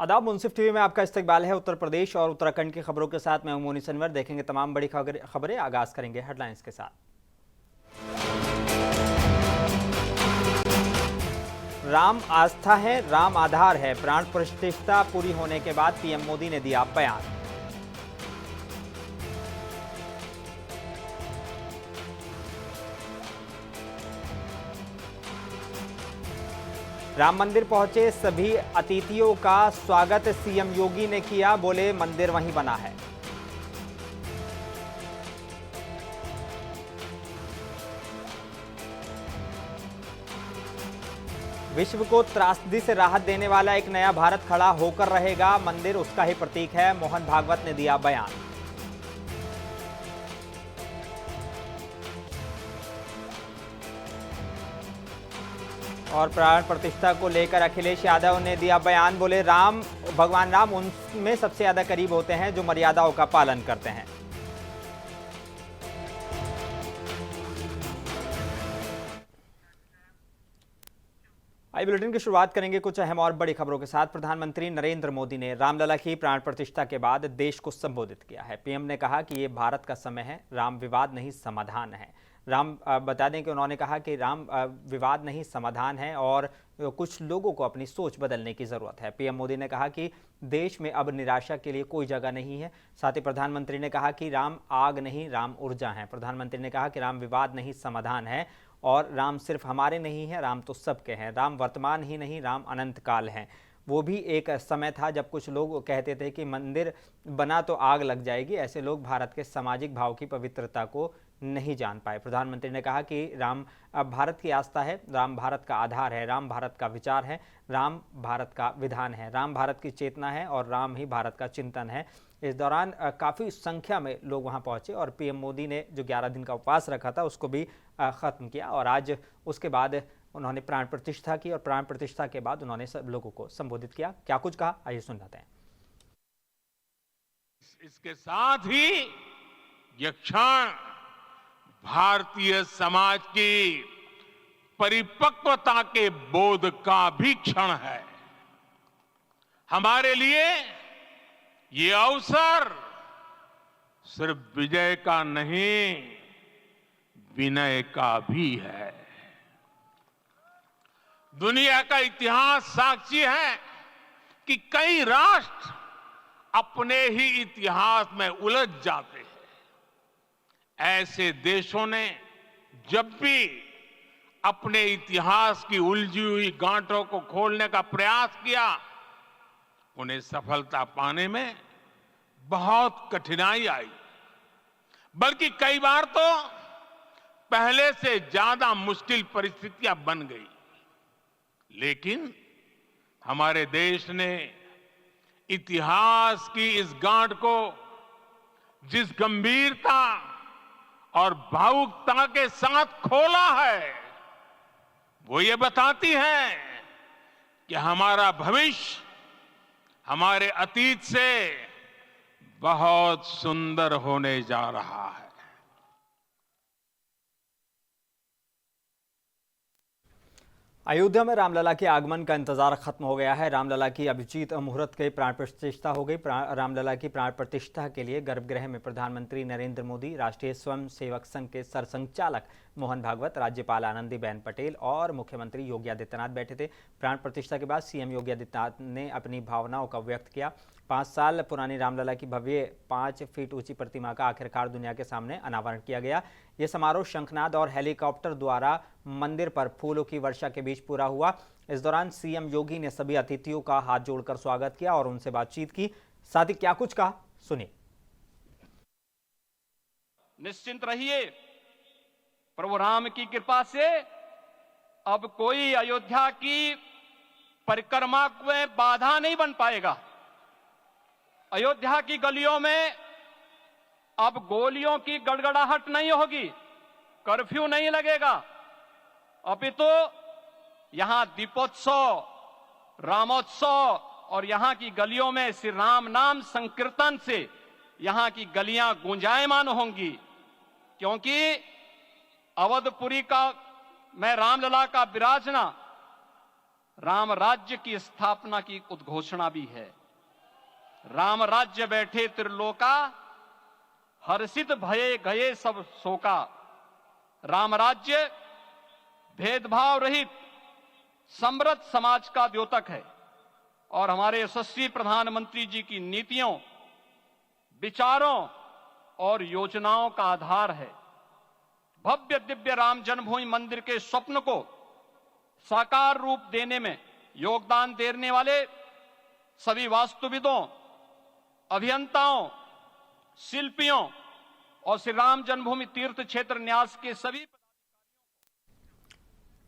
आदाब। मुंसिफ टीवी में आपका इस्तकबाल है। उत्तर प्रदेश और उत्तराखंड की खबरों के साथ मैं हूं मोनी सनवर। देखेंगे तमाम बड़ी खबरें। आगाज करेंगे हेडलाइंस के साथ। राम आस्था है, राम आधार है। प्राण प्रतिष्ठा पूरी होने के बाद पीएम मोदी ने दिया बयान। राम मंदिर पहुंचे सभी अतिथियों का स्वागत सीएम योगी ने किया। बोले मंदिर वहीं बना है। विश्व को त्रासदी से राहत देने वाला एक नया भारत खड़ा होकर रहेगा। मंदिर उसका ही प्रतीक है। मोहन भागवत ने दिया बयान। और प्राण प्रतिष्ठा को लेकर अखिलेश यादव ने दिया बयान। बोले भगवान राम उनमें सबसे ज्यादा करीब होते हैं जो मर्यादाओं का पालन करते हैं। आई बुलेटिन की शुरुआत करेंगे कुछ अहम और बड़ी खबरों के साथ। प्रधानमंत्री नरेंद्र मोदी ने रामलला की प्राण प्रतिष्ठा के बाद देश को संबोधित किया है। पीएम ने कहा कि ये भारत का समय है, राम विवाद नहीं समाधान है। बता दें कि उन्होंने कहा कि राम विवाद नहीं समाधान है और कुछ लोगों को अपनी सोच बदलने की जरूरत है। पीएम मोदी ने कहा कि देश में अब निराशा के लिए कोई जगह नहीं है। साथ ही प्रधानमंत्री ने कहा कि राम आग नहीं, राम ऊर्जा है। प्रधानमंत्री ने कहा कि राम विवाद नहीं समाधान है और राम सिर्फ हमारे नहीं है, राम तो सबके हैं। राम वर्तमान ही नहीं, राम अनंत काल है। वो भी एक समय था जब कुछ लोग कहते थे कि मंदिर बना तो आग लग जाएगी। ऐसे लोग भारत के सामाजिक भाव की पवित्रता को नहीं जान पाए। प्रधानमंत्री ने कहा कि राम भारत की आस्था है, राम भारत का आधार है, राम भारत का विचार है, राम भारत का विधान है, राम भारत की चेतना है और राम ही भारत का चिंतन है। इस दौरान काफ़ी संख्या में लोग वहां पहुंचे और पीएम मोदी ने जो 11 दिन का उपवास रखा था उसको भी ख़त्म किया और आज उसके बाद उन्होंने प्राण प्रतिष्ठा की और प्राण प्रतिष्ठा के बाद उन्होंने सब लोगों को संबोधित किया। क्या कुछ कहा, आइए सुन लेते हैं। इसके साथ ही यह क्षण भारतीय समाज की परिपक्वता के बोध का भी क्षण है। हमारे लिए ये अवसर सिर्फ विजय का नहीं, विनय का भी है। दुनिया का इतिहास साक्षी है कि कई राष्ट्र अपने ही इतिहास में उलझ जाते हैं। ऐसे देशों ने जब भी अपने इतिहास की उलझी हुई गांठों को खोलने का प्रयास किया, उन्हें सफलता पाने में बहुत कठिनाई आई, बल्कि कई बार तो पहले से ज्यादा मुश्किल परिस्थितियां बन गई। लेकिन हमारे देश ने इतिहास की इस गांठ को जिस गंभीरता और भावुकता के साथ खोला है, वो ये बताती है कि हमारा भविष्य हमारे अतीत से बहुत सुंदर होने जा रहा है। अयोध्या में रामलला के आगमन का इंतजार खत्म हो गया है। रामलला की अभिजीत मुहूर्त के प्राण प्रतिष्ठा हो गई। रामलला की प्राण प्रतिष्ठा के लिए गर्भगृह में प्रधानमंत्री नरेंद्र मोदी, राष्ट्रीय स्वयं सेवक संघ के सरसंघचालक मोहन भागवत, राज्यपाल आनंदीबेन पटेल और मुख्यमंत्री योगी आदित्यनाथ बैठे थे। प्राण प्रतिष्ठा के बाद सीएम योगी आदित्यनाथ ने अपनी भावनाओं का व्यक्त किया। 5 साल पुरानी रामलला की भव्य 5 फीट ऊंची प्रतिमा का आखिरकार दुनिया के सामने अनावरण किया गया। ये समारोह शंखनाद और हेलीकॉप्टर द्वारा मंदिर पर फूलों की वर्षा के बीच पूरा हुआ। इस दौरान सीएम योगी ने सभी अतिथियों का हाथ जोड़कर स्वागत किया और उनसे बातचीत की। साथ ही क्या कुछ कहा, सुनिए। निश्चिंत रहिए, प्रभु राम की कृपा से अब कोई अयोध्या की परिक्रमा में बाधा नहीं बन पाएगा। अयोध्या की गलियों में अब गोलियों की गड़गड़ाहट नहीं होगी, कर्फ्यू नहीं लगेगा। अपितु यहां दीपोत्सव, रामोत्सव और यहां की गलियों में श्री राम नाम संकीर्तन से यहां की गलियां गुंजायमान होंगी, क्योंकि अवधपुरी का मैं रामलला का विराजना राम राज्य की स्थापना की उद्घोषणा भी है। राम राज्य बैठे त्रिलोका, हर्षित भये गए सब शोका। राम राज्य भेदभाव रहित समृद्ध समाज का द्योतक है और हमारे यशस्वी प्रधानमंत्री जी की नीतियों, विचारों और योजनाओं का आधार है। भव्य दिव्य राम जन्मभूमि मंदिर के स्वप्न को साकार रूप देने में योगदान देने वाले सभी वास्तुविदों, अभियंताओं, शिल्पियों और श्री राम जन्मभूमि तीर्थ क्षेत्र न्यास के सभी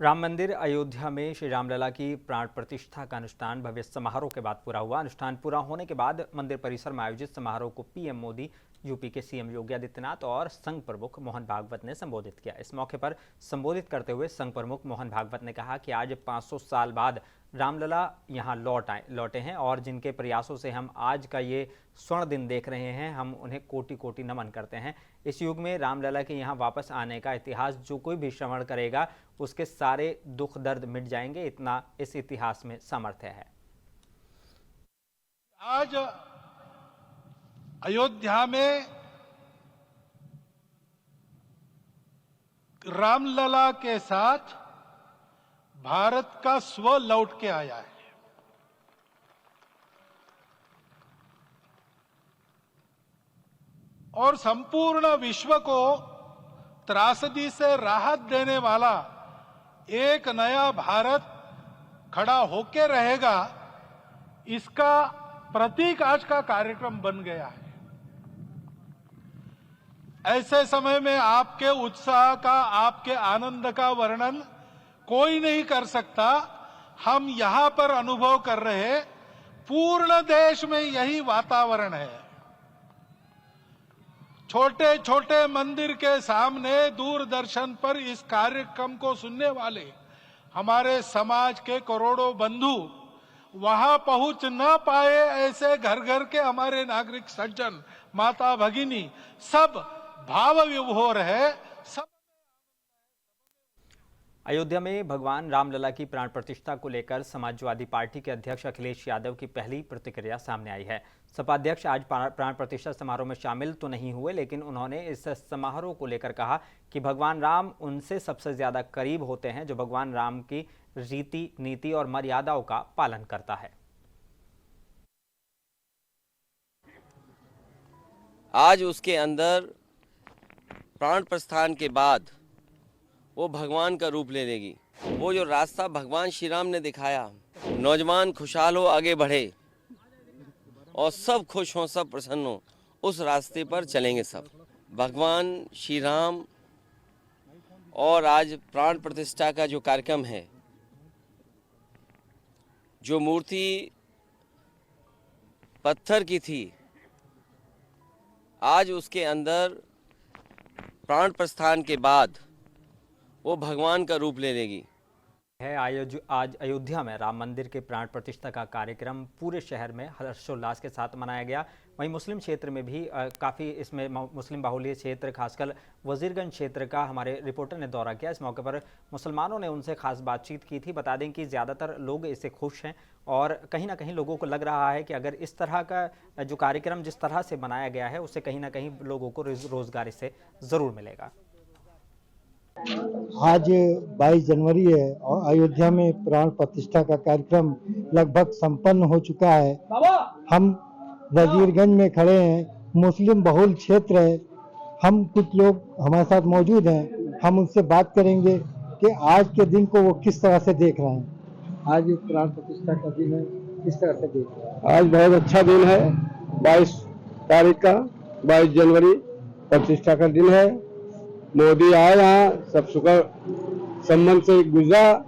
राम मंदिर अयोध्या में श्री रामलला की प्राण प्रतिष्ठा का अनुष्ठान भव्य समारोह के बाद पूरा हुआ। अनुष्ठान पूरा होने के बाद मंदिर परिसर में आयोजित समारोह को पीएम मोदी, यूपी के सीएम योगी आदित्यनाथ और संघ प्रमुख मोहन भागवत ने संबोधित किया। इस मौके पर संबोधित करते हुए संघ प्रमुख मोहन भागवत ने कहा कि आज 500 साल बाद रामलला यहाँ लौटे हैं और जिनके प्रयासों से हम आज का ये स्वर्ण दिन देख रहे हैं, हम उन्हें कोटि कोटि नमन करते हैं। इस युग में रामलला के यहाँ वापस आने का इतिहास जो कोई भी श्रवण करेगा उसके सारे दुख दर्द मिट जाएंगे, इतना इस इतिहास में सामर्थ्य है। आज अयोध्या में रामलला के साथ भारत का स्व लौट के आया है। और संपूर्ण विश्व को त्रासदी से राहत देने वाला एक नया भारत खड़ा होके रहेगा, इसका प्रतीक आज का कार्यक्रम बन गया है। ऐसे समय में आपके उत्साह का, आपके आनंद का वर्णन कोई नहीं कर सकता। हम यहां पर अनुभव कर रहे, पूर्ण देश में यही वातावरण है। छोटे छोटे मंदिर के सामने दूरदर्शन पर इस कार्यक्रम को सुनने वाले हमारे समाज के करोड़ों बंधु वहां पहुंच न पाए, ऐसे घर घर के हमारे नागरिक सज्जन, माता भगिनी सब भाव विभोर है। सब अयोध्या में भगवान रामलला की प्राण प्रतिष्ठा को लेकर समाजवादी पार्टी के अध्यक्ष अखिलेश यादव की पहली प्रतिक्रिया सामने आई है। सपा अध्यक्ष आज प्राण प्रतिष्ठा समारोह में शामिल तो नहीं हुए, लेकिन उन्होंने इस समारोह को लेकर कहा कि भगवान राम उनसे सबसे ज्यादा करीब होते हैं जो भगवान राम की रीति, नीति और मर्यादाओं का पालन करता है। आज उसके अंदर प्राण प्रस्थान के बाद वो भगवान का रूप ले लेगी। वो जो रास्ता भगवान श्री राम ने दिखाया, नौजवान खुशहाल हो, आगे बढ़े और सब खुश हों, सब प्रसन्न हो, उस रास्ते पर चलेंगे सब। भगवान श्री राम और आज प्राण प्रतिष्ठा का जो कार्यक्रम है, जो मूर्ति पत्थर की थी, आज उसके अंदर प्राण प्रस्थान के बाद वो भगवान का रूप ले लेगी। आज अयोध्या में राम मंदिर के प्राण प्रतिष्ठा का कार्यक्रम पूरे शहर में हर्षोल्लास के साथ मनाया गया। वहीं मुस्लिम क्षेत्र में भी काफ़ी इसमें मुस्लिम बाहुल्य क्षेत्र, खासकर वजीरगंज क्षेत्र का हमारे रिपोर्टर ने दौरा किया। इस मौके पर मुसलमानों ने उनसे खास बातचीत की थी। बता दें कि ज़्यादातर लोग इससे खुश हैं और कहीं ना कहीं लोगों को लग रहा है कि अगर इस तरह का जो कार्यक्रम जिस तरह से बनाया गया है उससे कहीं ना कहीं लोगों को रोजगार इससे ज़रूर मिलेगा। आज 22 जनवरी है और अयोध्या में प्राण प्रतिष्ठा का कार्यक्रम लगभग संपन्न हो चुका है। हम वजीरगंज में खड़े हैं, मुस्लिम बहुल क्षेत्र है। हम कुछ लोग हमारे साथ मौजूद हैं, हम उनसे बात करेंगे कि आज के दिन को वो किस तरह से देख रहे हैं। आज प्राण प्रतिष्ठा का दिन है, किस तरह से देख रहे हैं? आज बहुत अच्छा दिन है। 22 तारीख का 22 जनवरी प्रतिष्ठा का दिन है। मोदी आए यहाँ, सब सुखद संबंध से गुजरा,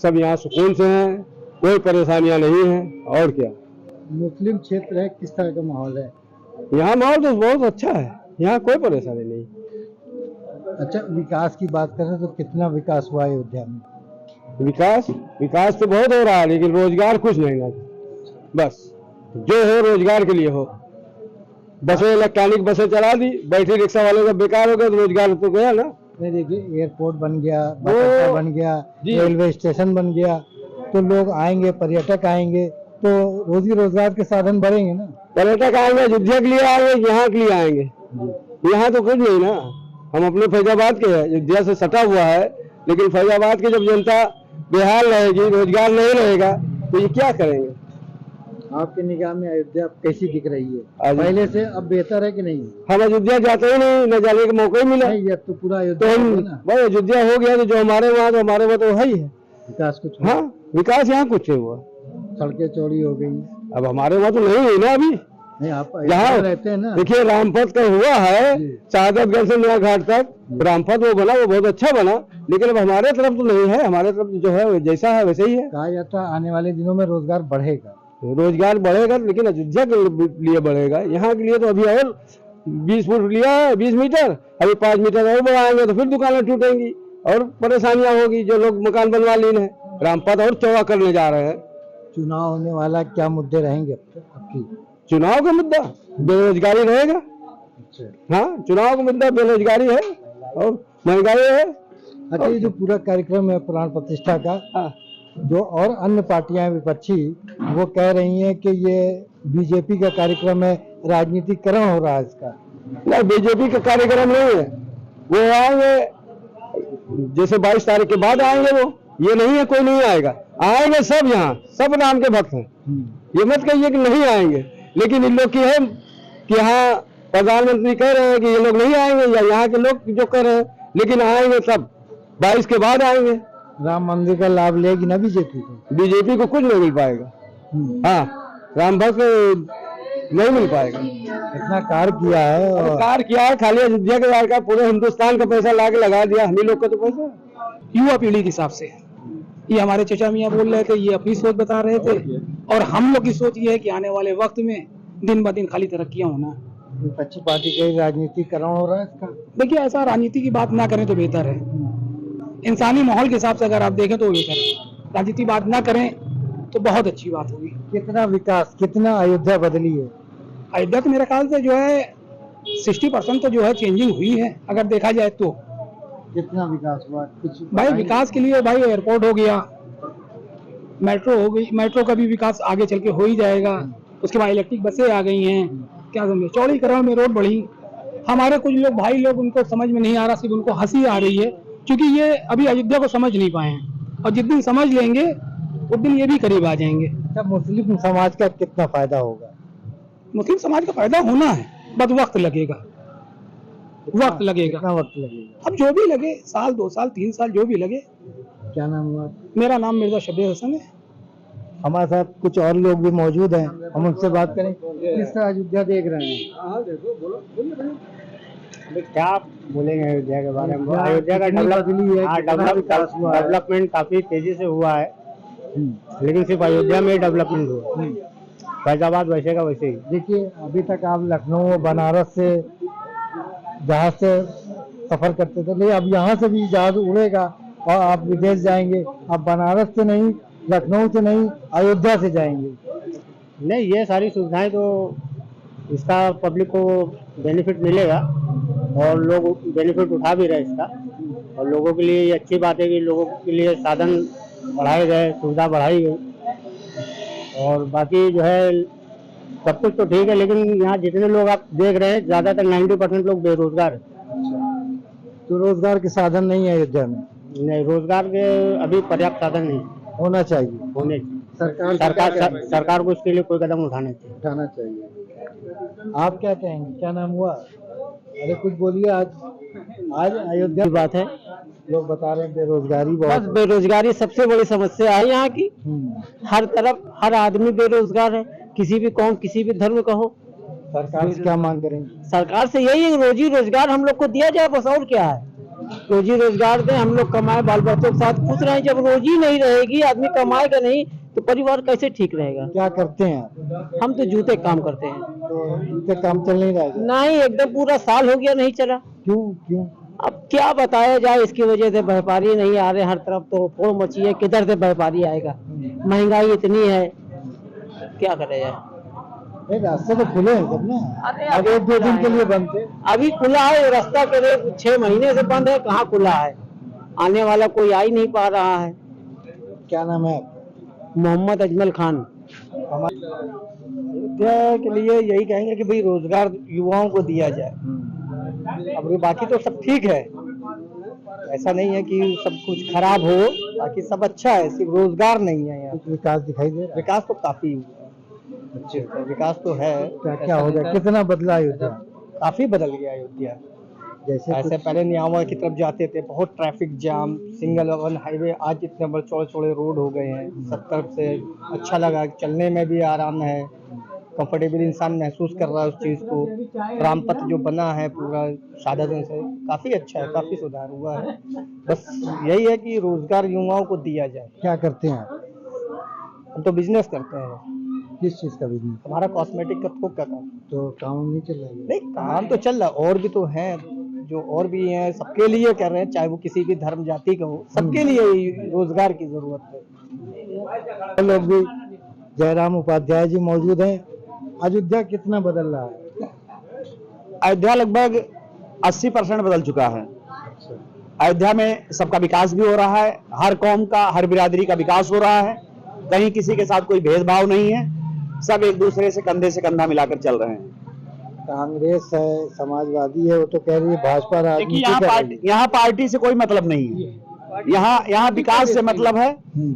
सब यहाँ सुकून से हैं, कोई परेशानियाँ नहीं हैं। और क्या मुस्लिम क्षेत्र है, किस तरह का माहौल है? यहाँ माहौल तो बहुत अच्छा है, यहाँ कोई परेशानी नहीं। अच्छा, विकास की बात करें तो कितना विकास हुआ अयोध्या में? विकास तो बहुत हो रहा है, लेकिन रोजगार कुछ नहीं है। बस जो हो रोजगार के लिए हो। बसें इलेक्ट्रॉनिक बसें चला दी, बैटरी रिक्शा वाले का बेकार हो गया तो रोजगार तो गया ना। नहीं, देखिए एयरपोर्ट बन गया, बस अड्डा बन गया, रेलवे स्टेशन बन गया, तो लोग आएंगे, पर्यटक आएंगे, तो रोजी रोजगार के साधन बढ़ेंगे ना। पर्यटक आएंगे, अयोध्या के लिए आएंगे, यहाँ के लिए आएंगे। यहाँ तो कुछ नहीं ना, हम अपने फैजाबाद के हैं, अयोध्या से सटा हुआ है, लेकिन फैजाबाद की जब जनता बेहाल रहेगी, रोजगार नहीं रहेगा, तो ये क्या करेंगे? आपकी निगाह में अयोध्या कैसी दिख रही है? पहले से अब बेहतर है कि नहीं? हम अयोध्या जाते ही नहीं, न जाने का मौका ही मिला। नहीं, ये तो पूरा तो अयोध्या हम है ना। भाई अयोध्या हो गया, तो जो हमारे वहाँ तो हमारे वहाँ तो है ही है। विकास कुछ हुआ? हाँ, विकास यहाँ कुछ नहीं हुआ। सड़कें चौड़ी हो गई। अब हमारे वहाँ तो नहीं हुई ना अभी। नहीं, आप यहाँ अयोध्या रहते हैं ना। देखिए, रामपथ का हुआ है, सादतगंज से नया घाट तक रामपथ वो बना, वो बहुत अच्छा बना, लेकिन अब हमारे तरफ तो नहीं है। हमारे तरफ जो है जैसा है वैसे ही है। कहा जाता है आने वाले दिनों में रोजगार बढ़ेगा। रोजगार बढ़ेगा, लेकिन अयोध्या के लिए बढ़ेगा। यहाँ के लिए तो अभी और 20 फुट लिया है, 20 मीटर, अभी 5 मीटर और बढ़ाएंगे तो फिर दुकानें टूटेंगी और परेशानियां होगी। जो लोग मकान बनवा लिए हैं, रामपथ और चौड़ा करने जा रहे हैं। चुनाव होने वाला, क्या मुद्दे रहेंगे आपकी? चुनाव का मुद्दा बेरोजगारी रहेगा। हाँ, चुनाव का मुद्दा बेरोजगारी है और महंगाई है। अच्छा, ये जो पूरा कार्यक्रम है प्राण प्रतिष्ठा का, जो और अन्य पार्टियां विपक्षी वो कह रही हैं कि ये बीजेपी का कार्यक्रम है, राजनीतिकरण हो रहा है इसका। नहीं, बीजेपी का कार्यक्रम नहीं है। वो आएंगे जैसे 22 तारीख के बाद आएंगे, वो ये नहीं है कोई नहीं आएगा, आएंगे सब। यहाँ सब राम के भक्त हैं, ये मत कहिए कि नहीं आएंगे। लेकिन इन लोग की है कि यहाँ प्रधानमंत्री कह रहे हैं कि ये लोग नहीं आएंगे, या यहाँ के लोग जो कह रहे हैं, लेकिन आएंगे सब 22 के बाद आएंगे। राम मंदिर का लाभ लेगी ना बीजेपी को? बीजेपी को कुछ नहीं मिल पाएगा। हाँ, राम भक्त नहीं मिल पाएगा। इतना कार्य किया है और कार्य किया है, खाली अयोध्या के कार्य का पूरे हिंदुस्तान का पैसा ला के लगा दिया, हम ही लोग का तो पैसा। युवा पीढ़ी के हिसाब से ये हमारे चचा मियाँ बोल रहे थे, ये अपनी सोच बता रहे थे, और हम लोग की सोच ये है कि आने वाले वक्त में दिन ब दिन खाली तरक्कियां होना। विपक्षी पार्टी का राजनीतिकरण हो रहा है इसका। देखिए, ऐसा राजनीति की बात ना करें तो बेहतर है। इंसानी माहौल के हिसाब से अगर आप देखें तो बेहतर है। राजनीति बात ना करें तो बहुत अच्छी बात होगी। कितना विकास, कितना अयोध्या बदली है? अयोध्या तो मेरे ख्याल से जो है 60% तो जो है चेंजिंग हुई है अगर देखा जाए तो। कितना विकास हुआ? कुछ भाई विकास के लिए भाई एयरपोर्ट हो गया, मेट्रो हो गई, मेट्रो का भी विकास आगे चल के हो ही जाएगा। उसके बाद इलेक्ट्रिक बसें आ गई हैं, क्या समझे, चौड़ीकरण में रोड बढ़ी। हमारे कुछ लोग भाई लोग उनको समझ में नहीं आ रहा, सिर्फ उनको हंसी आ रही है, क्योंकि ये अभी अयोध्या को समझ नहीं पाए हैं, और जिस दिन समझ लेंगे उस दिन ये भी करीब आ जाएंगे। अच्छा, मुस्लिम समाज का कितना फायदा होगा? मुस्लिम समाज का फायदा होना है, बस वक्त लगेगा, वक्त लगेगा। कितना वक्त लगेगा? अब जो भी लगे, साल 2 साल 3 साल जो भी लगे। क्या नाम हुआ? मेरा नाम मिर्जा शब्बीर हसन है। हमारे साथ कुछ और लोग भी मौजूद हैं, हम उनसे बात करें। किस तरह अयोध्या देख रहे हैं? क्या बोलेंगे अयोध्या के बारे में? अयोध्या का डेवलपमेंट काफी तेजी से हुआ है, लेकिन सिर्फ अयोध्या में डेवलपमेंट हुआ, फैजाबाद वैसे का वैसे ही। देखिए, अभी तक आप लखनऊ बनारस से जहाज से सफर करते थे, लेकिन अब यहाँ से भी जहाज उड़ेगा और आप विदेश जाएंगे। आप बनारस से नहीं, लखनऊ से नहीं, अयोध्या से जाएंगे। नहीं, ये सारी सुविधाएं तो इसका पब्लिक को बेनिफिट मिलेगा और लोग बेनिफिट उठा भी रहे इसका, और लोगों के लिए ये अच्छी बात है कि लोगों के लिए साधन बढ़ाए गए, सुविधा बढ़ाई गई। और बाकी जो है सब कुछ तो ठीक है, लेकिन यहाँ जितने लोग आप देख रहे हैं ज़्यादातर 90% लोग बेरोजगार है। तो रोजगार के साधन नहीं है अयोध्या में? नहीं, रोजगार के अभी पर्याप्त साधन नहीं होना चाहिए। होने सरकार को इसके लिए कोई कदम उठाना चाहिए। आप क्या कहेंगे? क्या नाम हुआ? अरे कुछ बोलिए। आज अयोध्या की बात है, लोग बता रहे हैं बेरोजगारी बहुत। बस बेरोजगारी सबसे बड़ी समस्या है यहाँ की। हर तरफ हर आदमी बेरोजगार है, किसी भी कौम किसी भी धर्म का हो। सरकार से क्या मांग करेंगे? सरकार से यही है, रोजी रोजगार हम लोग को दिया जाए, बस और क्या है। रोजी रोजगार दे, हम लोग कमाए, बाल बच्चों के साथ खुश रहे। जब रोजी नहीं रहेगी, आदमी कमाएगा नहीं, तो परिवार कैसे ठीक रहेगा? क्या करते हैं आप? हम तो जूते काम करते हैं। तो जूते काम चल नहीं रहा है? नहीं, एकदम पूरा साल हो गया नहीं चला। क्यों? अब क्या बताया जाए, इसकी वजह से व्यापारी नहीं आ रहे, हर तरफ तो फोड़ मची है, किधर से व्यापारी आएगा? महंगाई इतनी है, क्या करे जाए। रास्ते तो खुले हैं सब ना, अरे 1-2 दिन के लिए बंद थे। अभी खुला है रास्ता, के 6 महीने से बंद है, कहाँ खुला है? आने वाला कोई आ ही नहीं पा रहा है। क्या नाम है? मोहम्मद अजमल खान। अयोध्या के लिए यही कहेंगे कि भाई रोजगार युवाओं को दिया जाए। अब बाकी तो सब ठीक है, ऐसा नहीं है कि सब कुछ खराब हो, बाकी सब अच्छा है, सिर्फ रोजगार नहीं है। यहाँ विकास दिखाई दे, विकास तो काफी अच्छा विकास तो है। क्या हो गया, कितना बदला अयोध्या? काफी बदल गया अयोध्या। जैसे ऐसे पहले न्यावा की तरफ जाते थे, बहुत traffic jam, single one highway, आज इतने बड़े चौड़े चौड़े रोड हो गए हैं सब तरफ से। अच्छा लगा, चलने में भी आराम है, कंफर्टेबल इंसान महसूस कर रहा है उस चीज को। रामपथ जो बना है पूरा साधन से, काफी अच्छा है, काफी सुधार हुआ है। बस यही है कि रोजगार युवाओं को दिया जाए। क्या करते हैं हम? तो बिजनेस करते हैं। किस चीज का बिजनेस? हमारा कॉस्मेटिक का थोक का काम। तो काम नहीं चल रहा है? नहीं, काम तो चल रहा है, और भी तो है जो और भी हैं, सबके लिए कर रहे हैं, चाहे वो किसी भी धर्म जाति का हो, सबके लिए रोजगार की जरूरत है। लोग भी जयराम उपाध्याय जी मौजूद हैं। अयोध्या कितना बदल रहा है? अयोध्या लगभग 80% बदल चुका है। अयोध्या में सबका विकास भी हो रहा है, हर कौम का, हर बिरादरी का विकास हो रहा है, कहीं किसी के साथ कोई भेदभाव नहीं है, सब एक दूसरे से कंधे से कंधा मिलाकर चल रहे हैं। कांग्रेस है, समाजवादी है, वो तो कह रही है भाजपा राजनीति। यहाँ पार्टी से कोई मतलब नहीं है, यहाँ विकास से मतलब है।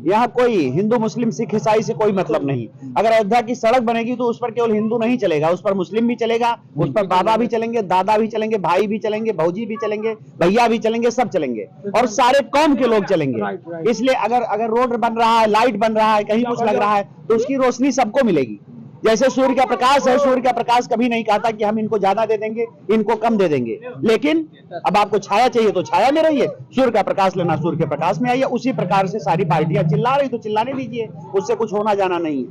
यहाँ कोई हिंदू मुस्लिम सिख ईसाई से कोई मतलब नहीं। अगर अयोध्या की सड़क बनेगी तो उस पर केवल हिंदू नहीं चलेगा, उस पर मुस्लिम भी चलेगा, उस पर बाबा भी चलेंगे, दादा भी चलेंगे, भाई भी चलेंगे, भौजी भी चलेंगे, भैया भी चलेंगे, सब चलेंगे और सारे कौम के लोग चलेंगे। इसलिए अगर रोड बन रहा है, लाइट बन रहा है, कहीं कुछ लग रहा है तो उसकी रोशनी सबको मिलेगी। जैसे सूर्य का प्रकाश है, सूर्य का प्रकाश कभी नहीं कहता कि हम इनको ज्यादा दे देंगे, इनको कम दे देंगे, लेकिन अब आपको छाया चाहिए तो छाया में रहिए, सूर्य का प्रकाश लेना सूर्य के प्रकाश में आइए। उसी प्रकार से सारी पार्टियां चिल्ला रही तो चिल्लाने दीजिए, उससे कुछ होना जाना नहीं है।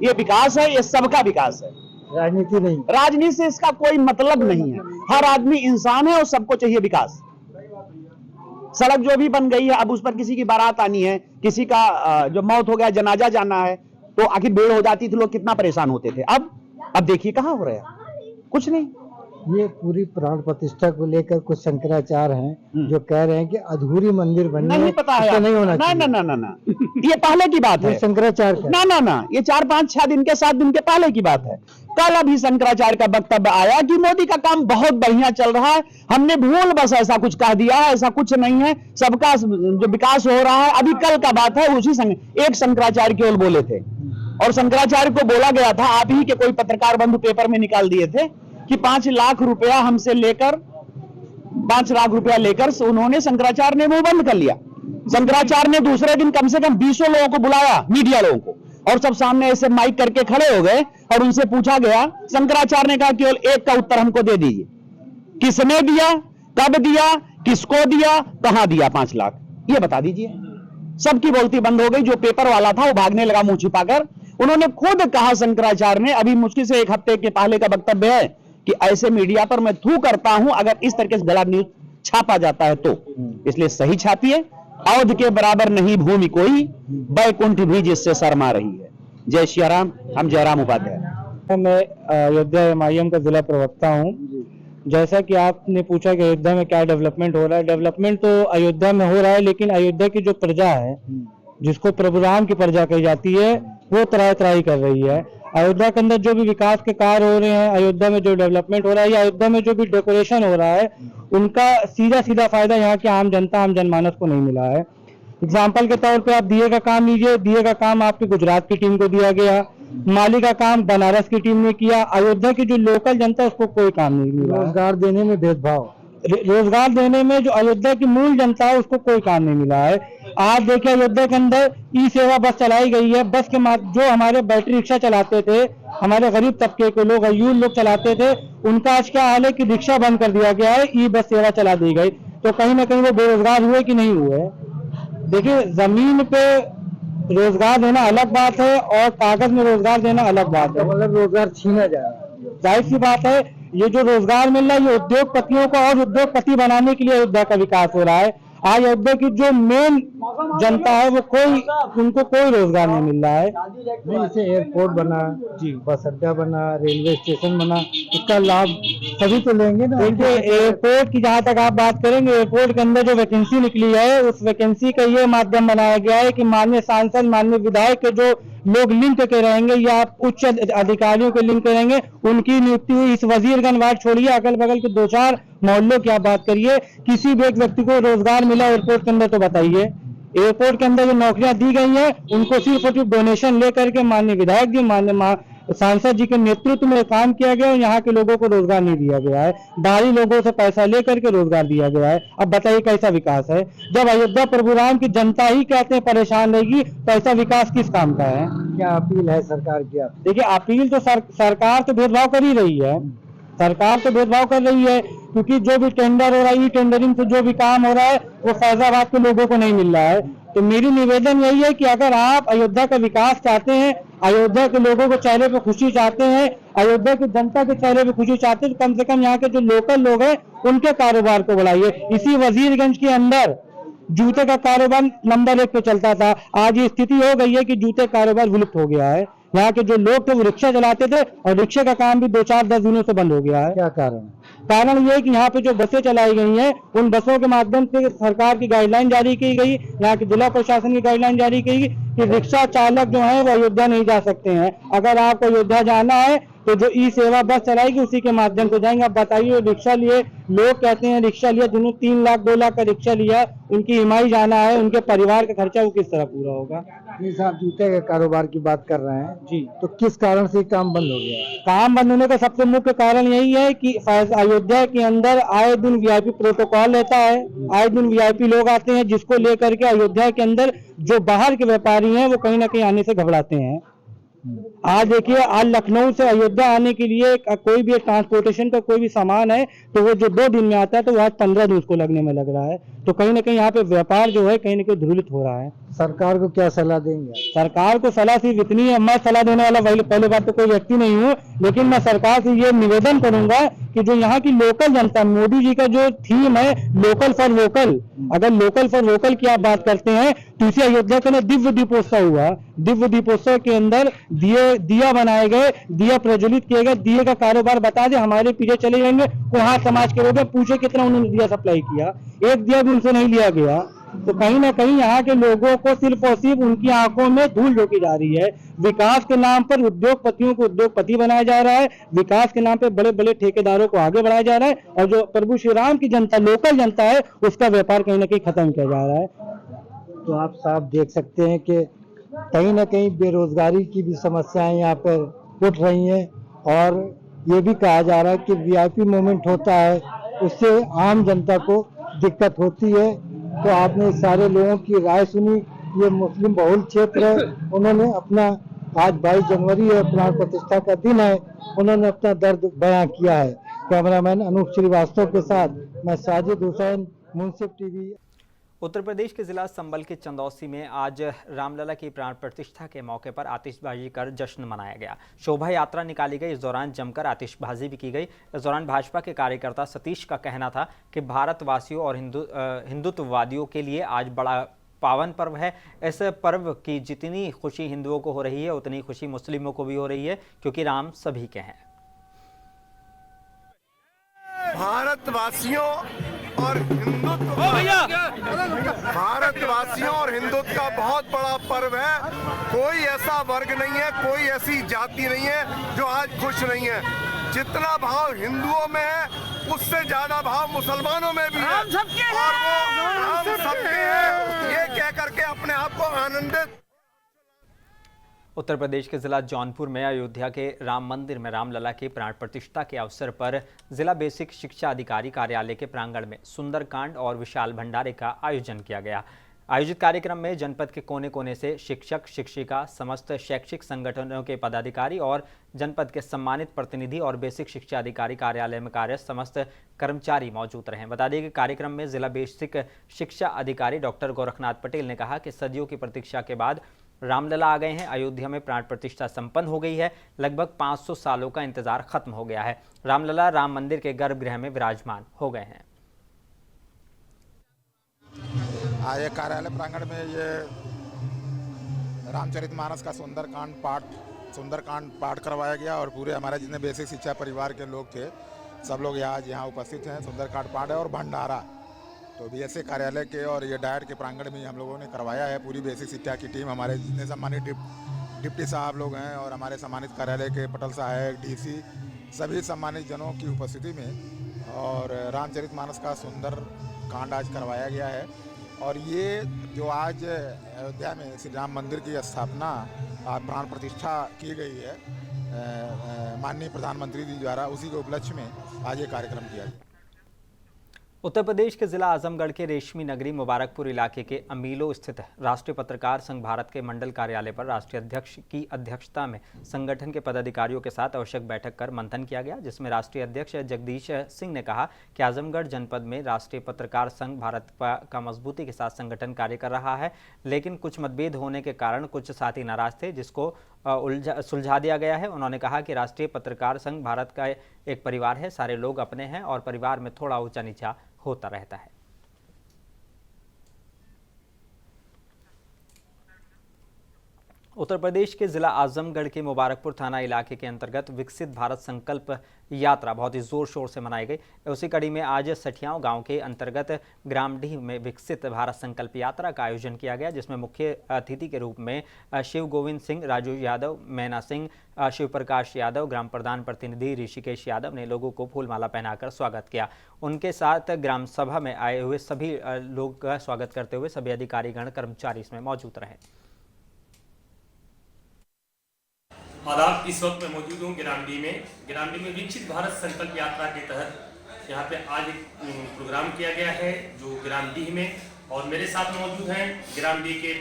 ये विकास है, ये सबका विकास है, राजनीति नहीं। राजनीति से इसका कोई मतलब नहीं है। हर आदमी इंसान है और सबको चाहिए विकास। सड़क जो भी बन गई है, अब उस पर किसी की बारात आनी है, किसी का जो मौत हो गया, जनाजा जाना है, तो आखिर भीड़ हो जाती थी, लोग कितना परेशान होते थे। अब देखिए कहां हो रहा है, कुछ नहीं। ये पूरी प्राण प्रतिष्ठा को लेकर कुछ शंकराचार्य हैं जो कह रहे हैं कि अधूरी मंदिर बनने नहीं पता है, नहीं होना चाहिए। ना, ये पहले की बात है। शंकराचार्य ना, ये 4-5-6 दिन के 7 दिन के पहले की बात है। कल अभी शंकराचार्य का वक्तव्य आया कि मोदी का काम बहुत बढ़िया चल रहा है, हमने भूल बस ऐसा कुछ कह दिया है, ऐसा कुछ नहीं है, सबका जो विकास हो रहा है। अभी कल का बात है, उसी एक शंकराचार्य केवल बोले थे और शंकराचार्य को बोला गया था, आप ही के कोई पत्रकार बंधु पेपर में निकाल दिए थे कि 5 लाख रुपया हमसे लेकर 5 लाख रुपया लेकर उन्होंने शंकराचार्य ने मुंह बंद कर लिया। शंकराचार्य ने दूसरे दिन कम से कम 20 लोगों को बुलाया, मीडिया लोगों को, और सब सामने ऐसे माइक करके खड़े हो गए और उनसे पूछा गया। शंकराचार्य ने कहा केवल एक का उत्तर हमको दे दीजिए, किसने दिया, कब दिया, किसको दिया, कहां दिया 5 लाख, ये बता दीजिए। सबकी बोलती बंद हो गई। जो पेपर वाला था वो भागने लगा मुंह छिपाकर। उन्होंने खुद कहा, शंकराचार्य ने, अभी मुश्किल से 1 हफ्ते के पहले का वक्तव्य है कि ऐसे मीडिया पर मैं थू करता हूं अगर इस तरीके से गलत न्यूज छापा जाता है तो, इसलिए सही छापिए। औध के बराबर नहीं भूमि कोई, बैकुंठ भी जिससे शर्मा रही है। जय श्री राम। हम जयराम उपाध्याय। मैं अयोध्या MIM का जिला प्रवक्ता हूँ। जैसा कि आपने पूछा कि अयोध्या में क्या डेवलपमेंट हो रहा है, डेवलपमेंट तो अयोध्या में हो रहा है, लेकिन अयोध्या की जो प्रजा है, जिसको प्रभु राम की प्रजा कही जाती है, वो त्राही कर रही है। अयोध्या के अंदर जो भी विकास के कार्य हो रहे हैं, अयोध्या में जो डेवलपमेंट हो रहा है या अयोध्या में जो भी डेकोरेशन हो रहा है, उनका सीधा फायदा यहाँ के आम जनता, आम जनमानस को नहीं मिला है। एग्जाम्पल के तौर पे आप दिए का काम लीजिए, दिए का काम आपकी गुजरात की टीम को दिया गया, माली का काम बनारस की टीम ने किया, अयोध्या की जो लोकल जनता है उसको कोई काम नहीं मिला। रोजगार देने में भेदभाव, रोजगार देने में जो अयोध्या की मूल जनता है उसको कोई काम नहीं मिला है। आज देखिए अयोध्या के अंदर ई-सेवा बस चलाई गई है। बस के जो हमारे बैटरी रिक्शा चलाते थे, हमारे गरीब तबके के लोग, यूथ लोग चलाते थे, उनका आज क्या हाल है कि रिक्शा बंद कर दिया गया है, ई बस सेवा चला दी गई। तो कहीं ना कहीं वो बेरोजगार हुए कि नहीं हुए। देखिए, जमीन पे रोजगार देना अलग बात है और कागज में रोजगार देना अलग बात है। मतलब रोजगार छीना जा रहा है। जाहिर सी बात है, ये जो रोजगार मिल रहा है ये उद्योगपतियों को और उद्योगपति बनाने के लिए अयोध्या का विकास हो रहा है। आज अयोध्या की जो मेन जनता है वो उनको कोई रोजगार नहीं मिल रहा है। नहीं, जैसे एयरपोर्ट बना जी, बस अड्डा बना, रेलवे स्टेशन बना, इसका लाभ सभी तो लेंगे ना। देखिए, एयरपोर्ट की जहाँ तक आप बात करेंगे, एयरपोर्ट के अंदर जो वैकेंसी निकली है उस वैकेंसी का ये माध्यम बनाया गया है कि माननीय सांसद, माननीय विधायक के जो लोग लिंक के रहेंगे या उच्च अधिकारियों के लिंक रहेंगे, उनकी नियुक्ति हुई। इस वजीरगंज वार्ड छोड़िए, अगल बगल के 2-4 मोहल्लों की आप बात करिए, किसी भी एक व्यक्ति को रोजगार मिला एयरपोर्ट के अंदर तो बताइए। एयरपोर्ट के अंदर जो नौकरियां दी गई हैं उनको सिर्फ और सिर्फ डोनेशन लेकर के माननीय विधायक जी, माननीय सांसद जी के नेतृत्व में काम किया गया और यहाँ के लोगों को रोजगार नहीं दिया गया है। बाहरी लोगों से पैसा लेकर के रोजगार दिया गया है। अब बताइए कैसा विकास है? जब अयोध्या प्रभु राम की जनता ही कहते हैं परेशान रहेगी तो ऐसा विकास किस काम का है? क्या अपील है सरकार की? देखिए, अपील तो सरकार तो भेदभाव कर ही रही है। सरकार तो भेदभाव कर रही है क्योंकि जो भी टेंडर हो रहा है, ई टेंडरिंग से जो भी काम हो रहा है वो फैजाबाद के लोगों को नहीं मिल रहा है। तो मेरी निवेदन यही है कि अगर आप अयोध्या का विकास चाहते हैं, अयोध्या के लोगों को चेहरे पे खुशी चाहते हैं, अयोध्या की जनता के चेहरे पे खुशी चाहते हैं, तो कम से कम यहाँ के जो लोकल लोग हैं उनके कारोबार को बढ़ाइए। इसी वजीरगंज के अंदर जूते का कारोबार नंबर 1 पे चलता था, आज ये स्थिति हो गई है कि जूते कारोबार विलुप्त हो गया है। यहाँ के जो लोग थे वो रिक्शा चलाते थे और रिक्शे का काम भी 2-4-10 दिनों से बंद हो गया है। क्या कारण? कारण ये है कि यहाँ पे जो बसें चलाई गई हैं उन बसों के माध्यम से सरकार की गाइडलाइन जारी की गई, यहाँ की जिला प्रशासन की गाइडलाइन जारी की गई कि रिक्शा चालक जो है वो अयोध्या नहीं जा सकते हैं। अगर आपको अयोध्या जाना है तो जो ई सेवा बस चलाएगी उसी के माध्यम से जाएंगे। आप बताइए, रिक्शा लिए लोग कहते हैं रिक्शा लिया, जिन्होंने 3 लाख 2 लाख का रिक्शा लिया, उनकी ईएमआई जाना है, उनके परिवार का खर्चा वो किस तरह पूरा होगा? आप जूते के कारोबार की बात कर रहे हैं जी, तो किस कारण से काम बंद हो गया? काम बंद होने का सबसे मुख्य कारण यही है कि अयोध्या के अंदर आए दिन वीआईपी प्रोटोकॉल रहता है, आए दिन वीआईपी लोग आते हैं, जिसको लेकर के अयोध्या के अंदर जो बाहर के व्यापारी हैं वो कहीं ना कहीं आने से घबराते हैं। आज देखिए, आज लखनऊ से अयोध्या आने के लिए कोई भी ट्रांसपोर्टेशन का कोई भी सामान है तो वो जो 2 दिन में आता है तो वो आज 15 दिन उसको लगने में लग रहा है। तो कहीं ना कहीं यहाँ पे व्यापार जो है कहीं ना कहीं ध्रुलित हो रहा है। सरकार को क्या सलाह देंगे? सरकार को सलाह सिर्फ इतनी है, मैं सलाह देने वाला पहले बात तो कोई व्यक्ति नहीं हूँ, लेकिन मैं सरकार से ये निवेदन करूंगा कि जो यहाँ की लोकल जनता, मोदी जी का जो थीम है लोकल फॉर वोकल, अगर लोकल फॉर वोकल की आप बात करते हैं तो इसी अयोध्या के अंदर दिव्य दीपोत्सव हुआ। दिव्य दीपोत्सव के अंदर दिया बनाए गए, दिया प्रज्वलित किए गए, दिए का कारोबार बता दे, हमारे पीछे चले जाएंगे। कोहार समाज के लोग पूछे कितना उन्होंने दिया सप्लाई किया, एक दिया भी उनसे नहीं लिया गया। तो कहीं ना कहीं यहाँ के लोगों को सिर्फ और सिर्फ उनकी आंखों में धूल झोंकी जा रही है। विकास के नाम पर उद्योगपतियों को उद्योगपति बनाया जा रहा है, विकास के नाम पे बड़े बड़े ठेकेदारों को आगे बढ़ाया जा रहा है और जो प्रभु श्री राम की जनता, लोकल जनता है, उसका व्यापार कहीं ना कहीं खत्म किया जा रहा है। तो आप साफ देख सकते हैं कि कहीं ना कहीं बेरोजगारी की भी समस्याएं यहाँ पर उठ रही हैं और ये भी कहा जा रहा है कि वीआईपी मूवमेंट होता है उससे आम जनता को दिक्कत होती है। तो आपने सारे लोगों की राय सुनी, ये मुस्लिम बहुल क्षेत्र है, उन्होंने अपना, आज 22 जनवरी है, प्राण प्रतिष्ठा का दिन है, उन्होंने अपना दर्द बयां किया है। कैमरामैन अनूप श्रीवास्तव के साथ मैं साजिद हुसैन, मुंसिफ टीवी। उत्तर प्रदेश के जिला संबल के चंदौसी में आज रामलला की प्राण प्रतिष्ठा के मौके पर आतिशबाजी कर जश्न मनाया गया। शोभा यात्रा निकाली गई, इस दौरान जमकर आतिशबाजी भी की गई। इस दौरान भाजपा के कार्यकर्ता सतीश का कहना था कि भारतवासियों और हिंदुत्ववादियों के लिए आज बड़ा पावन पर्व है। इस पर्व की जितनी खुशी हिंदुओं को हो रही है उतनी खुशी मुस्लिमों को भी हो रही है, क्योंकि राम सभी के हैं। भारतवासियों और हिंदुत्व का बहुत बड़ा पर्व है। कोई ऐसा वर्ग नहीं है, कोई ऐसी जाति नहीं है जो आज खुश नहीं है। जितना भाव हिंदुओं में है उससे ज्यादा भाव मुसलमानों में भी है और वो हम सबके हैं, ये कह करके अपने आप को आनंदित। उत्तर प्रदेश के जिला जौनपुर में अयोध्या के राम मंदिर में रामलला की प्राण प्रतिष्ठा के अवसर पर जिला बेसिक शिक्षा अधिकारी कार्यालय के प्रांगण में सुंदरकांड और विशाल भंडारे का आयोजन किया गया। आयोजित कार्यक्रम में जनपद के कोने कोने से शिक्षक, शिक्षिका, समस्त शैक्षिक संगठनों के पदाधिकारी और जनपद के सम्मानित प्रतिनिधि और बेसिक शिक्षा अधिकारी कार्यालय में कार्यरत समस्त कर्मचारी मौजूद रहे। बता दें कि कार्यक्रम में जिला बेसिक शिक्षा अधिकारी डॉक्टर गोरखनाथ पटेल ने कहा कि सदियों की प्रतीक्षा के बाद रामलला आ गए हैं। अयोध्या में प्राण प्रतिष्ठा संपन्न हो गई है। लगभग 500 सालों का इंतजार खत्म हो गया है। रामलला राम मंदिर के गर्भगृह में विराजमान हो गए हैं। आज ये कार्यालय प्रांगण में ये रामचरितमानस का सुंदरकांड पाठ करवाया गया और पूरे हमारे जितने बेसिक शिक्षा परिवार के लोग थे सब लोग आज यहाँ उपस्थित हैं। सुंदरकांड पाठ है और भंडारा तो बीएसए कार्यालय के और ये डायर के प्रांगण में हम लोगों ने करवाया है। पूरी बेसिक शिक्षा की टीम, हमारे जितने सम्मानित डिप्टी साहब लोग हैं और हमारे सम्मानित कार्यालय के पटल सहायक, डीसी, सभी सम्मानित जनों की उपस्थिति में और रामचरितमानस का सुंदर कांड आज करवाया गया है। और ये जो आज अयोध्या में श्री राम मंदिर की स्थापना प्राण प्रतिष्ठा की गई है माननीय प्रधानमंत्री जी द्वारा, उसी के उपलक्ष्य में आज ये कार्यक्रम किया गया। उत्तर प्रदेश के जिला आजमगढ़ के रेशमी नगरी मुबारकपुर इलाके के अमीलो स्थित राष्ट्रीय पत्रकार संघ भारत के मंडल कार्यालय पर राष्ट्रीय अध्यक्ष की अध्यक्षता में संगठन के पदाधिकारियों के साथ आवश्यक बैठक कर मंथन किया गया, जिसमें राष्ट्रीय अध्यक्ष जगदीश सिंह ने कहा कि आजमगढ़ जनपद में राष्ट्रीय पत्रकार संघ भारत का मजबूती के साथ संगठन कार्य कर रहा है, लेकिन कुछ मतभेद होने के कारण कुछ साथी नाराज थे, जिसको सुलझा दिया गया है। उन्होंने कहा कि राष्ट्रीय पत्रकार संघ भारत का एक परिवार है, सारे लोग अपने हैं और परिवार में थोड़ा ऊंचा नीचा होता रहता है। उत्तर प्रदेश के जिला आजमगढ़ के मुबारकपुर थाना इलाके के अंतर्गत विकसित भारत संकल्प यात्रा बहुत ही जोर शोर से मनाई गई। उसी कड़ी में आज सठियाव गांव के अंतर्गत ग्रामडीह में विकसित भारत संकल्प यात्रा का आयोजन किया गया, जिसमें मुख्य अतिथि के रूप में शिव गोविंद सिंह, राजू यादव, मैना सिंह, शिव प्रकाश यादव, ग्राम प्रधान प्रतिनिधि ऋषिकेश यादव ने लोगों को फूलमाला पहनाकर स्वागत किया। उनके साथ ग्राम सभा में आए हुए सभी लोग का स्वागत करते हुए सभी अधिकारीगण कर्मचारी इसमें मौजूद रहे। आदाब, इस वक्त मैं मौजूद हूँ ग्रामडीह में विकसित भारत संकल्प यात्रा के तहत यहाँ पे आज एक प्रोग्राम किया गया है जो ग्रामडीह में, और मेरे साथ मौजूद हैं ग्रामडीह के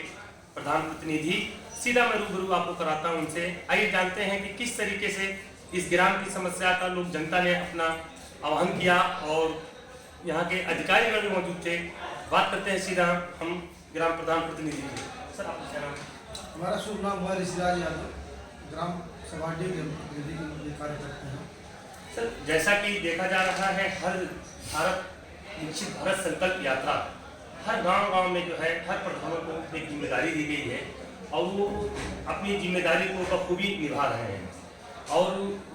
प्रधान प्रतिनिधि। सीधा मैं रूबरू आपको कराता हूँ उनसे। आइए जानते हैं कि किस तरीके से इस ग्राम की समस्या का लोग जनता ने अपना आह्वान किया और यहाँ के अधिकारीगण भी मौजूद थे। बात करते हैं सीधा हम ग्राम प्रधान प्रतिनिधि से। सर आपका क्या नाम? हमारा शुभ नाम हुआ ऋषिराज यादव, ग्राम सभा के कार्य करते हैं। सर, जैसा कि देखा जा रहा है हर भारत विकसित भारत संकल्प यात्रा हर गांव में जो है हर प्रधानों को एक जिम्मेदारी दी गई है और वो अपनी जिम्मेदारी को बखूबी निभा रहे हैं। और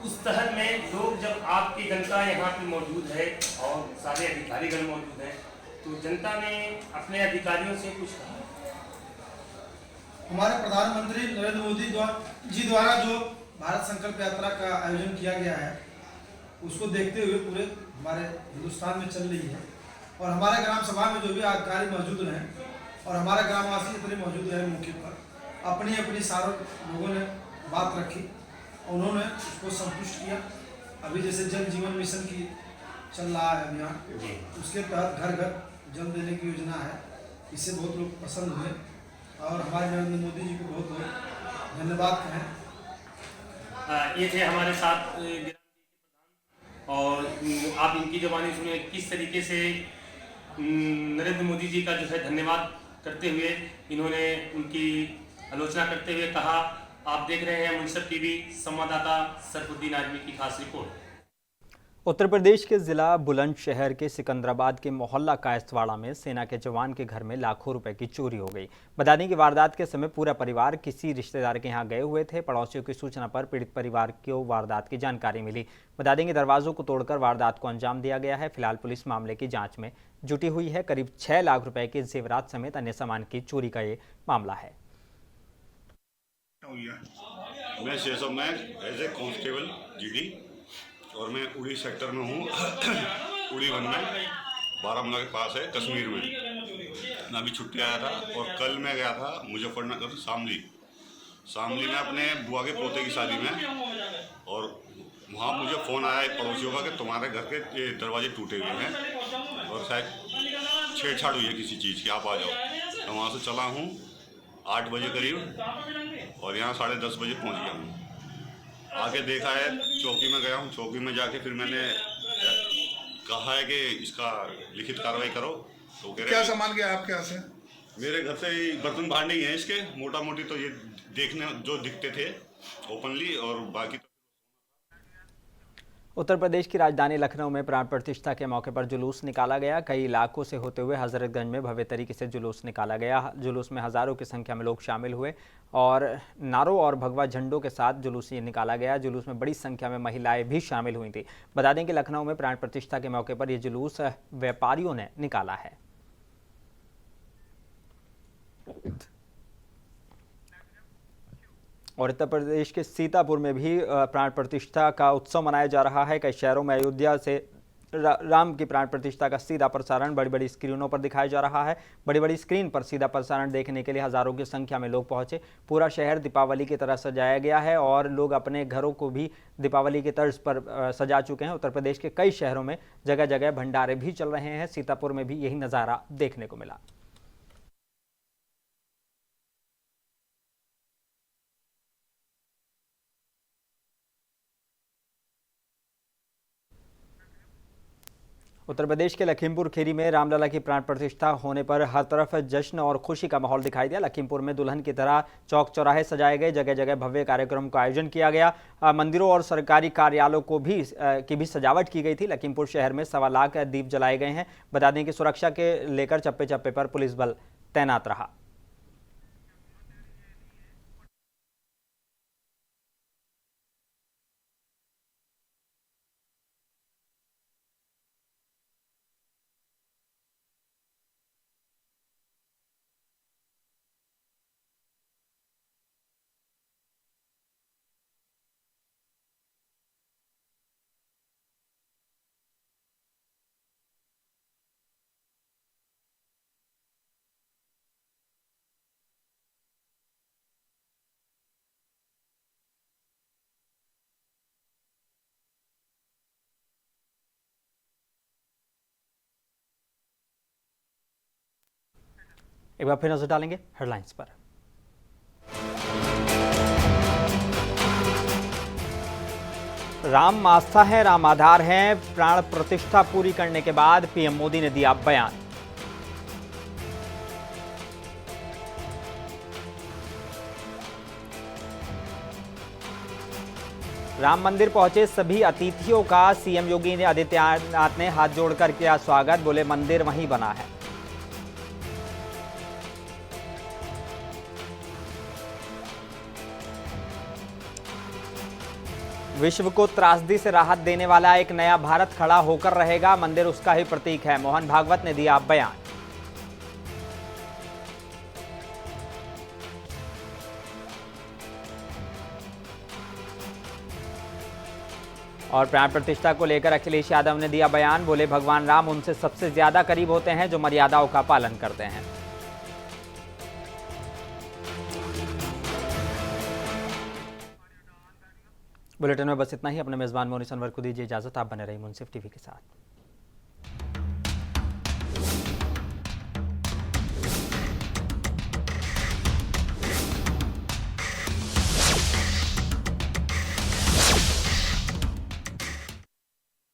उस तहत में लोग जब आपकी जनता यहाँ पे मौजूद है और सारे अधिकारीगण मौजूद हैं, तो जनता ने अपने अधिकारियों से कुछ कहा। हमारे प्रधानमंत्री नरेंद्र मोदी जी द्वारा जो भारत संकल्प यात्रा का आयोजन किया गया है उसको देखते हुए पूरे हमारे हिंदुस्तान में चल रही है और हमारे ग्राम सभा में जो भी अधिकारी मौजूद रहे और हमारे ग्रामवासी इतने मौजूद रहे मौके पर, अपनी अपनी सारों लोगों ने बात रखी, उन्होंने उसको संतुष्ट किया। अभी जैसे जल जीवन मिशन की चल रहा है अभियान, उसके तहत घर घर जल देने की योजना है, इससे बहुत लोग पसंद हुए और हमारे नरेंद्र मोदी जी को बहुत बहुत धन्यवाद कहें। ये थे हमारे साथ और आप इनकी जबानी सुने किस तरीके से नरेंद्र मोदी जी का जो है धन्यवाद करते हुए इन्होंने उनकी आलोचना करते हुए कहा। आप देख रहे हैं मुंसफ टीवी, संवाददाता सरफुद्दीन आजमी की खास रिपोर्ट। उत्तर प्रदेश के जिला बुलंदशहर के सिकंदराबाद के मोहल्ला कायस्थवाड़ा में सेना के जवान के घर में लाखों रुपए की चोरी हो गई। बता दें कि वारदात के समय पूरा परिवार किसी रिश्तेदार के यहां गए हुए थे। पड़ोसियों की सूचना पर पीड़ित परिवार को वारदात की जानकारी मिली। बता दें कि दरवाजों को तोड़कर वारदात को अंजाम दिया गया है। फिलहाल पुलिस मामले की जाँच में जुटी हुई है। करीब 6 लाख रुपए के जेवरात समेत अन्य सामान की चोरी का ये मामला है। मैं शेषव नायक एज ए कांस्टेबल जीडी और मैं उड़ी सेक्टर में हूँ। उड़ी वन में बारामूला के पास है, कश्मीर में। मैं अभी छुट्टी आया था और कल मैं गया था मुजफ्फरनगर शामली में अपने बुआ के पोते की शादी में, और वहाँ मुझे फ़ोन आया पड़ोसियों का कि तुम्हारे घर के ये दरवाजे टूटे हुए हैं और शायद छेड़छाड़ हुई है किसी चीज़ की, आप आ जाओ। तो वहाँ से चला हूँ 8 बजे करीब और यहाँ 10:30 बजे पहुँच गया हूँ। आगे देखा है, चौकी में गया हूँ। चौकी में जाके फिर मैंने कहा है कि इसका लिखित कार्रवाई करो। तो कह रहे क्या सामान गया आपके यहाँ से? मेरे घर से बर्तन भांडे ही हैं इसके, मोटा मोटी तो ये देखने जो दिखते थे ओपनली, और बाकी उत्तर प्रदेश की राजधानी लखनऊ में प्राण प्रतिष्ठा के मौके पर जुलूस निकाला गया। कई इलाकों से होते हुए हजरतगंज में भव्य तरीके से जुलूस निकाला गया। जुलूस में हजारों की संख्या में लोग शामिल हुए और नारों और भगवा झंडों के साथ जुलूस निकाला गया। जुलूस में बड़ी संख्या में महिलाएं भी शामिल हुई थी। बता दें कि लखनऊ में प्राण प्रतिष्ठा के मौके पर यह जुलूस व्यापारियों ने निकाला है। और उत्तर प्रदेश के सीतापुर में भी प्राण प्रतिष्ठा का उत्सव मनाया जा रहा है। कई शहरों में अयोध्या से राम की प्राण प्रतिष्ठा का सीधा प्रसारण बड़ी बड़ी स्क्रीनों पर दिखाया जा रहा है। बड़ी बड़ी स्क्रीन पर सीधा प्रसारण देखने के लिए हजारों की संख्या में लोग पहुंचे। पूरा शहर दीपावली की तरह सजाया गया है और लोग अपने घरों को भी दीपावली की तर्ज पर सजा चुके हैं। उत्तर प्रदेश के कई शहरों में जगह जगह भंडारे भी चल रहे हैं। सीतापुर में भी यही नज़ारा देखने को मिला। उत्तर प्रदेश के लखीमपुर खीरी में रामलला की प्राण प्रतिष्ठा होने पर हर तरफ जश्न और खुशी का माहौल दिखाई दिया। लखीमपुर में दुल्हन की तरह चौक चौराहे सजाए गए। जगह जगह भव्य कार्यक्रम का आयोजन किया गया। मंदिरों और सरकारी कार्यालयों को भी सजावट की गई थी। लखीमपुर शहर में 1.25 लाख दीप जलाए गए हैं। बता दें कि सुरक्षा के लेकर चप्पे चप्पे पर पुलिस बल तैनात रहा। एक बार फिर नजर डालेंगे हेडलाइंस पर। राम आस्था है, राम आधार है। प्राण प्रतिष्ठा पूरी करने के बाद पीएम मोदी ने दिया बयान। राम मंदिर पहुंचे सभी अतिथियों का सीएम योगी आदित्यनाथ ने हाथ जोड़कर किया स्वागत। बोले मंदिर वहीं बना है। विश्व को त्रासदी से राहत देने वाला एक नया भारत खड़ा होकर रहेगा। मंदिर उसका ही प्रतीक है। मोहन भागवत ने दिया बयान। और प्राण प्रतिष्ठा को लेकर अखिलेश यादव ने दिया बयान। बोले भगवान राम उनसे सबसे ज्यादा करीब होते हैं जो मर्यादाओं का पालन करते हैं। बुलेटिन में बस इतना ही। अपने मेजबान मोनिस अनवर को दीजिए इजाजत। आप बने रहिए मुंसिफ टीवी के साथ।